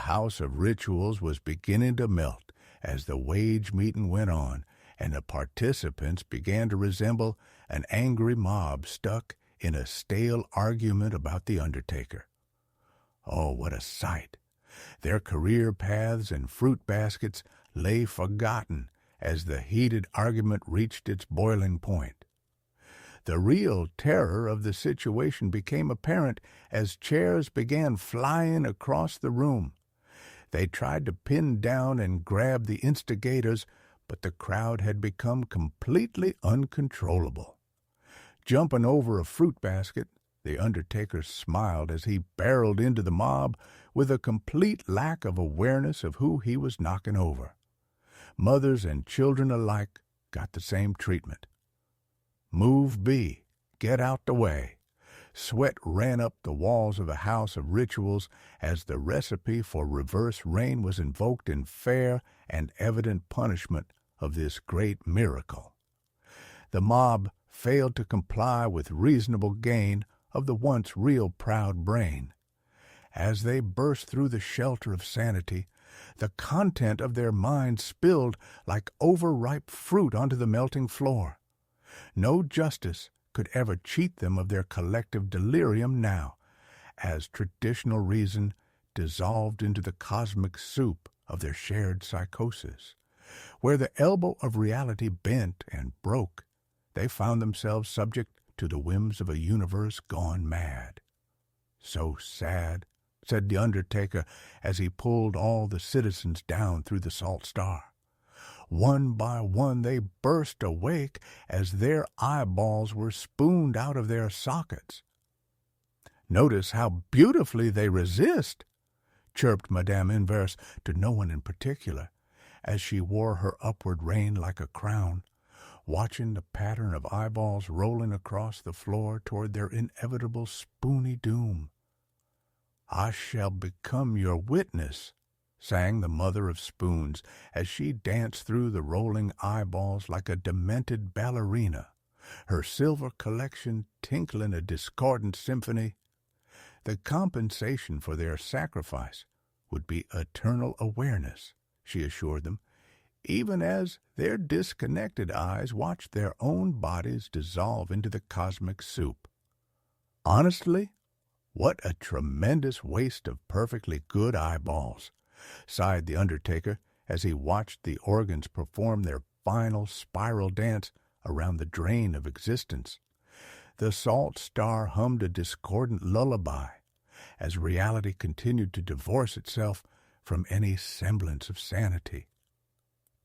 house of rituals was beginning to melt as the wage meeting went on, and the participants began to resemble an angry mob stuck in a stale argument about the Undertaker. Oh, what a sight! Their career paths and fruit baskets lay forgotten as the heated argument reached its boiling point. The real terror of the situation became apparent as chairs began flying across the room. They tried to pin down and grab the instigators, but the crowd had become completely uncontrollable. Jumping over a fruit basket, the Undertaker smiled as he barreled into the mob with a complete lack of awareness of who he was knocking over. Mothers and children alike got the same treatment. Move B, get out the way. Sweat ran up the walls of a house of rituals as the recipe for reverse rain was invoked in fair and evident punishment of this great miracle. The mob failed to comply with reasonable gain of the once real proud brain. As they burst through the shelter of sanity, the content of their minds spilled like overripe fruit onto the melting floor. No justice could ever cheat them of their collective delirium now, as traditional reason dissolved into the cosmic soup of their shared psychosis. Where the elbow of reality bent and broke, they found themselves subject to the whims of a universe gone mad. "So sad," said the Undertaker as he pulled all the citizens down through the salt star. One by one they burst awake as their eyeballs were spooned out of their sockets. "Notice how beautifully they resist," chirped Madame Inverse to no one in particular, as she wore her upward rain like a crown, watching the pattern of eyeballs rolling across the floor toward their inevitable spoony doom. "I shall become your witness," sang the mother of spoons as she danced through the rolling eyeballs like a demented ballerina, her silver collection tinkling a discordant symphony. The compensation for their sacrifice would be eternal awareness, she assured them, even as their disconnected eyes watched their own bodies dissolve into the cosmic soup. Honestly, what a tremendous waste of perfectly good eyeballs, sighed the Undertaker as he watched the organs perform their final spiral dance around the drain of existence. The salt star hummed a discordant lullaby as reality continued to divorce itself from any semblance of sanity.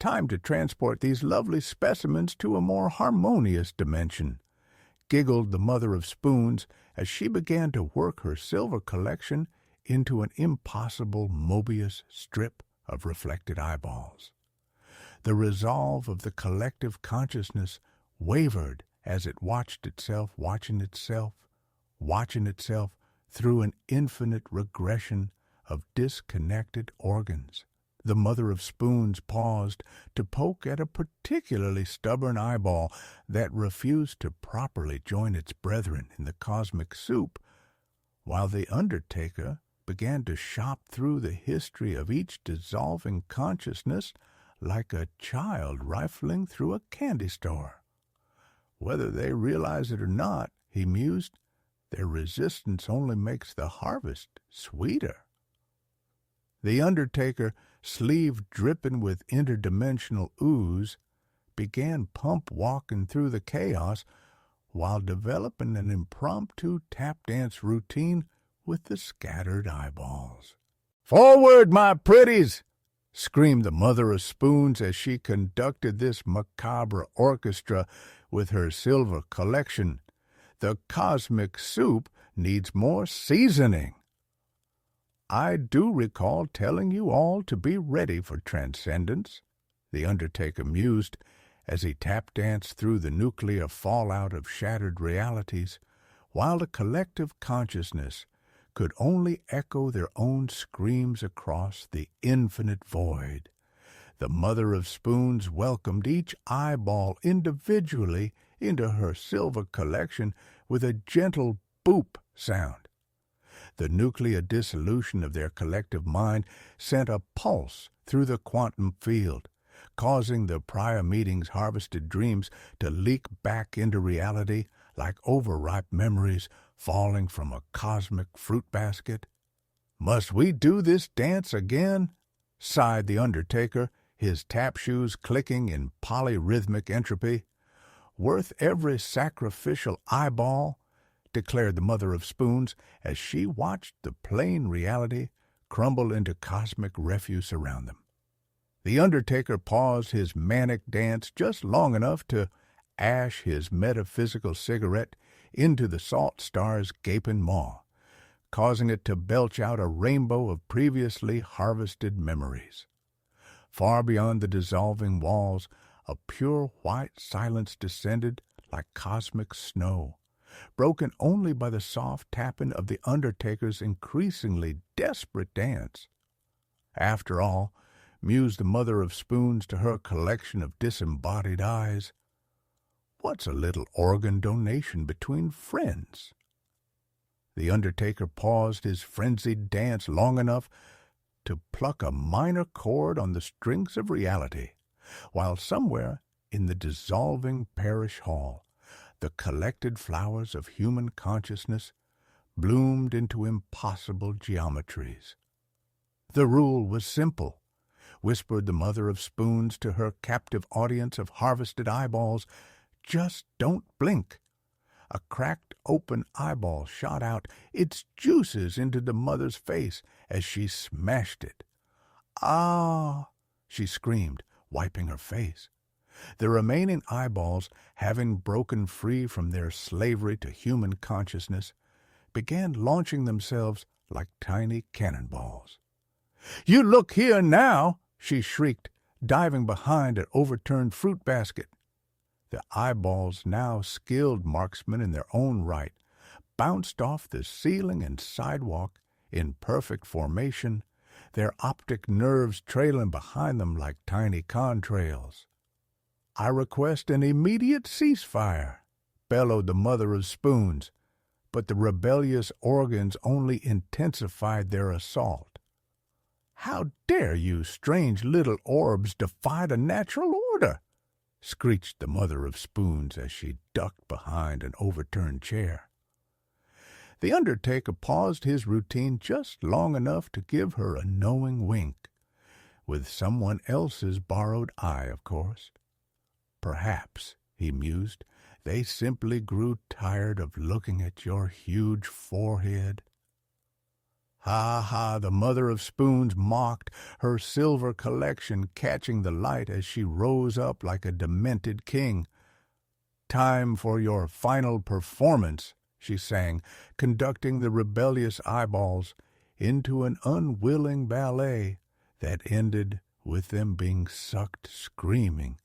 "Time to transport these lovely specimens to a more harmonious dimension," giggled the mother of spoons as she began to work her silver collection into an impossible Mobius strip of reflected eyeballs. The resolve of the collective consciousness wavered as it watched itself watching itself through an infinite regression of disconnected organs. The mother of spoons paused to poke at a particularly stubborn eyeball that refused to properly join its brethren in the cosmic soup, while the Undertaker began to shop through the history of each dissolving consciousness like a child rifling through a candy store. Whether they realize it or not, he mused, their resistance only makes the harvest sweeter. The Undertaker, sleeve dripping with interdimensional ooze, began pump walking through the chaos while developing an impromptu tap dance routine with the scattered eyeballs. "Forward, my pretties!" screamed the mother of spoons as she conducted this macabre orchestra with her silver collection. "The cosmic soup needs more seasoning." "I do recall telling you all to be ready for transcendence," the Undertaker mused as he tap-danced through the nuclear fallout of shattered realities, while the collective consciousness could only echo their own screams across the infinite void. The mother of spoons welcomed each eyeball individually into her silver collection with a gentle boop sound. The nuclear dissolution of their collective mind sent a pulse through the quantum field, causing the prior meeting's harvested dreams to leak back into reality like overripe memories falling from a cosmic fruit basket. "Must we do this dance again?" sighed the Undertaker, his tap shoes clicking in polyrhythmic entropy. "Worth every sacrificial eyeball," declared the Mother of Spoons as she watched the plain reality crumble into cosmic refuse around them. The Undertaker paused his manic dance just long enough to ash his metaphysical cigarette into the salt star's gaping maw, causing it to belch out a rainbow of previously harvested memories. Far beyond the dissolving walls, a pure white silence descended like cosmic snow, broken only by the soft tapping of the Undertaker's increasingly desperate dance. After all, mused the Mother of Spoons to her collection of disembodied eyes, what's a little organ donation between friends? The Undertaker paused his frenzied dance long enough to pluck a minor chord on the strings of reality, while somewhere in the dissolving parish hall, the collected flowers of human consciousness bloomed into impossible geometries. The rule was simple, whispered the Mother of Spoons to her captive audience of harvested eyeballs. Just don't blink. A cracked open eyeball shot out its juices into the mother's face as she smashed it. "Ah!" she screamed, wiping her face. The remaining eyeballs, having broken free from their slavery to human consciousness, began launching themselves like tiny cannonballs. "You look here now!" she shrieked, diving behind an overturned fruit basket. The eyeballs, now skilled marksmen in their own right, bounced off the ceiling and sidewalk in perfect formation, their optic nerves trailing behind them like tiny contrails. "I request an immediate ceasefire," bellowed the Mother of Spoons, but the rebellious organs only intensified their assault. "How dare you strange little orbs defy the natural order?" screeched the Mother of Spoons as she ducked behind an overturned chair. The Undertaker paused his routine just long enough to give her a knowing wink, with someone else's borrowed eye, of course. "Perhaps," he mused, "they simply grew tired of looking at your huge forehead." "Ha, ha," the Mother of Spoons mocked, her silver collection catching the light as she rose up like a demented king. "Time for your final performance," she sang, conducting the rebellious eyeballs into an unwilling ballet that ended with them being sucked screaming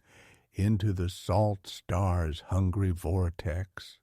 into the salt star's hungry vortex.